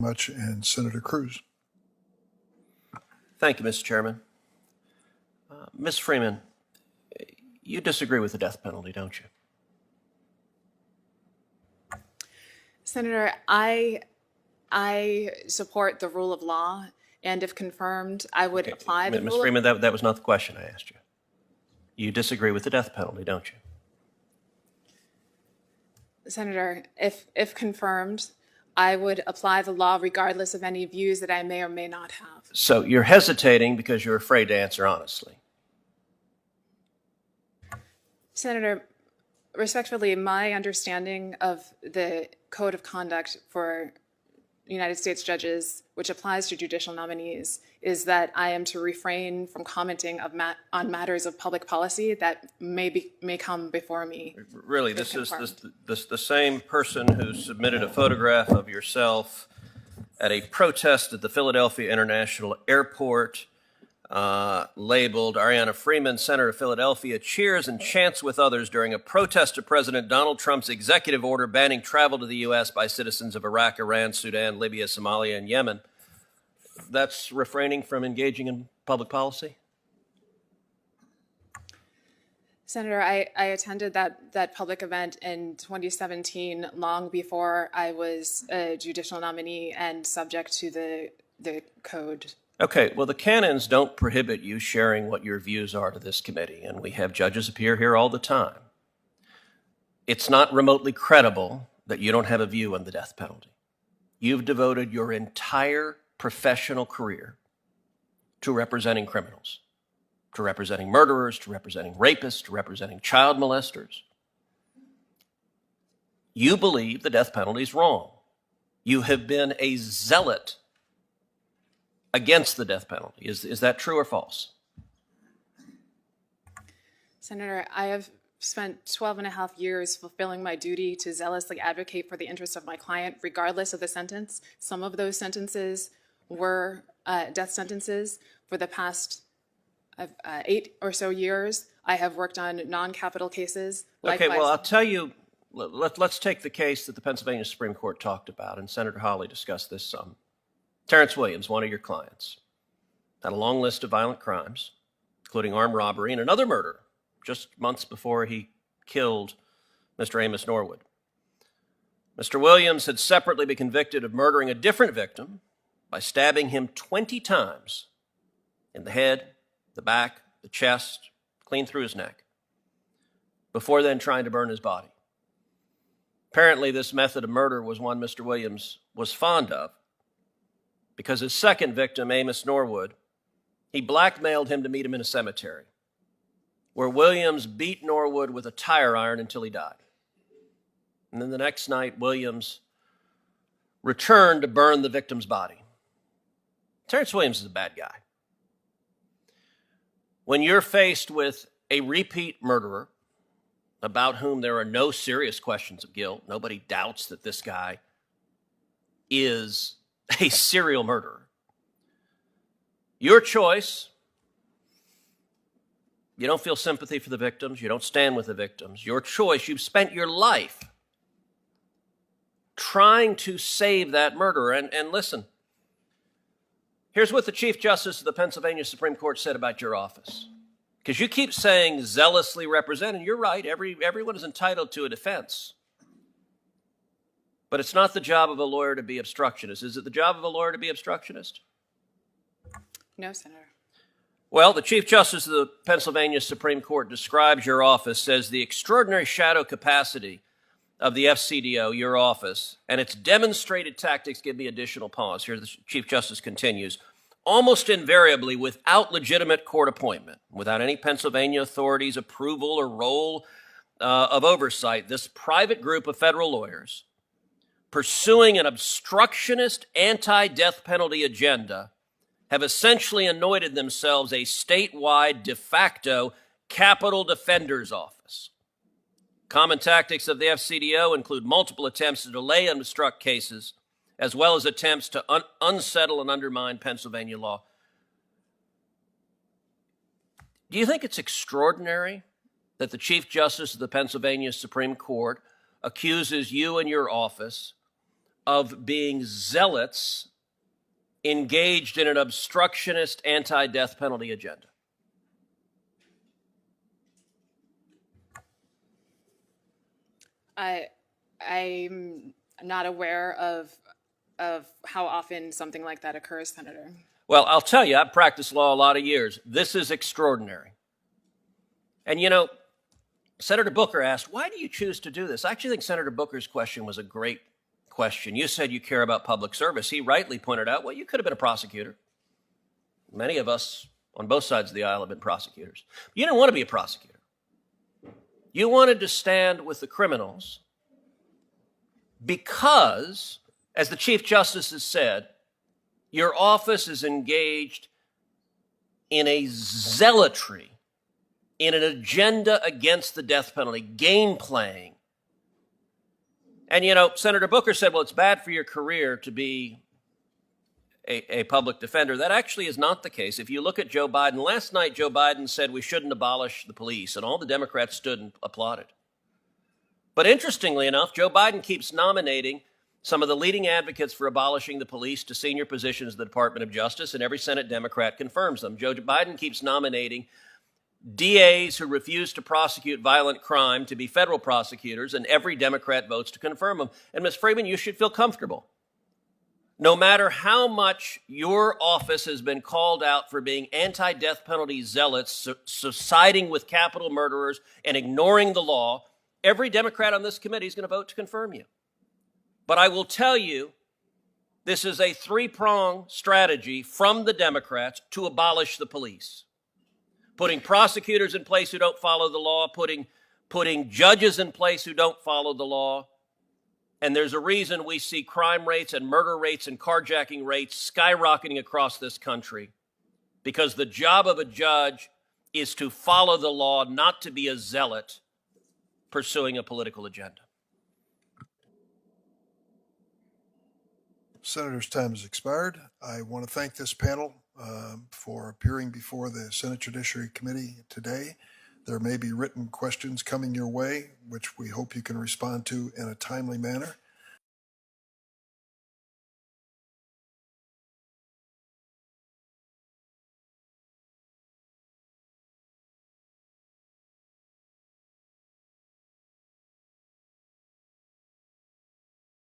Much, and Senator Cruz. Thank you, Mr. Chairman. Ms. Freeman, you disagree with the death penalty, don't you? Senator, I support the rule of law, and if confirmed, I would apply the rule. Ms. Freeman, that was not the question I asked you. You disagree with the death penalty, don't you? Senator, if confirmed, I would apply the law regardless of any views that I may or may not have. So you're hesitating because you're afraid to answer honestly. Senator, respectfully, my understanding of the code of conduct for United States judges, which applies to judicial nominees, is that I am to refrain from commenting on matters of public policy that may come before me. Really, this is the same person who submitted a photograph of yourself at a protest at the Philadelphia International Airport, labeled Ariana Freeman, Senator of Philadelphia, cheers and chants with others during a protest to President Donald Trump's executive order banning travel to the U.S. by citizens of Iraq, Iran, Sudan, Libya, Somalia, and Yemen. That's refraining from engaging in public policy? Senator, I attended that public event in 2017, long before I was a judicial nominee and subject to the code. Okay, well, the canons don't prohibit you sharing what your views are to this committee, and we have judges appear here all the time. It's not remotely credible that you don't have a view on the death penalty. You've devoted your entire professional career to representing criminals, to representing murderers, to representing rapists, to representing child molesters. You believe the death penalty is wrong. You have been a zealot against the death penalty. Is that true or false? Senator, I have spent 12 and a half years fulfilling my duty to zealously advocate for the interests of my client, regardless of the sentence. Some of those sentences were death sentences. For the past 8 or so years, I have worked on non-capital cases. Okay, well, I'll tell you, let's take the case that the Pennsylvania Supreme Court talked about, and Senator Hawley discussed this some. Terrence Williams, one of your clients, had a long list of violent crimes, including armed robbery and another murder, just months before he killed Mr. Amos Norwood. Mr. Williams had separately been convicted of murdering a different victim by stabbing him 20 times in the head, the back, the chest, clean through his neck, before then trying to burn his body. Apparently, this method of murder was one Mr. Williams was fond of, because his second victim, Amos Norwood, he blackmailed him to meet him in a cemetery, where Williams beat Norwood with a tire iron until he died. And then the next night, Williams returned to burn the victim's body. Terrence Williams is a bad guy. When you're faced with a repeat murderer about whom there are no serious questions of guilt, nobody doubts that this guy is a serial murderer. Your choice, you don't feel sympathy for the victims, you don't stand with the victims. Your choice, you've spent your life trying to save that murderer. And listen, here's what the Chief Justice of the Pennsylvania Supreme Court said about your office. Because you keep saying zealously represent, and you're right, everyone is entitled to a defense. But it's not the job of a lawyer to be obstructionist. Is it the job of a lawyer to be obstructionist? No, Senator. Well, the Chief Justice of the Pennsylvania Supreme Court describes your office, says the extraordinary shadow capacity of the FCDO, your office, and its demonstrated tactics give me additional pause. Here the Chief Justice continues. Almost invariably without legitimate court appointment, without any Pennsylvania authorities' approval or role of oversight, this private group of federal lawyers pursuing an obstructionist anti-death penalty agenda have essentially anointed themselves a statewide de facto capital defender's office. Common tactics of the FCDO include multiple attempts to delay and obstruct cases, as well as attempts to unsettle and undermine Pennsylvania law. Do you think it's extraordinary that the Chief Justice of the Pennsylvania Supreme Court accuses you and your office of being zealots engaged in an obstructionist anti-death penalty agenda? I'm not aware of how often something like that occurs, Senator. Well, I'll tell you, I've practiced law a lot of years. This is extraordinary. And you know, Senator Booker asked, why do you choose to do this? I actually think Senator Booker's question was a great question. You said you care about public service. He rightly pointed out, well, you could have been a prosecutor. Many of us on both sides of the aisle have been prosecutors. You didn't want to be a prosecutor. You wanted to stand with the criminals because, as the Chief Justice has said, your office is engaged in a zealotry, in an agenda against the death penalty, game playing. And, you know, Senator Booker said, well, it's bad for your career to be a public defender. That actually is not the case. If you look at Joe Biden, last night Joe Biden said we shouldn't abolish the police, and all the Democrats stood and applauded. But interestingly enough, Joe Biden keeps nominating some of the leading advocates for abolishing the police to senior positions in the Department of Justice, and every Senate Democrat confirms them. Joe Biden keeps nominating DAs who refuse to prosecute violent crime to be federal prosecutors, and every Democrat votes to confirm them. And Ms. Freeman, you should feel comfortable. No matter how much your office has been called out for being anti-death penalty zealots, siding with capital murderers and ignoring the law, every Democrat on this committee is going to vote to confirm you. But I will tell you, this is a three-pronged strategy from the Democrats to abolish the police. Putting prosecutors in place who don't follow the law, putting judges in place who don't follow the law. And there's a reason we see crime rates and murder rates and carjacking rates skyrocketing across this country, because the job of a judge is to follow the law, not to be a zealot pursuing a political agenda. Senator's time has expired. I want to thank this panel for appearing before the Senate Judiciary Committee today. There may be written questions coming your way, which we hope you can respond to in a timely manner.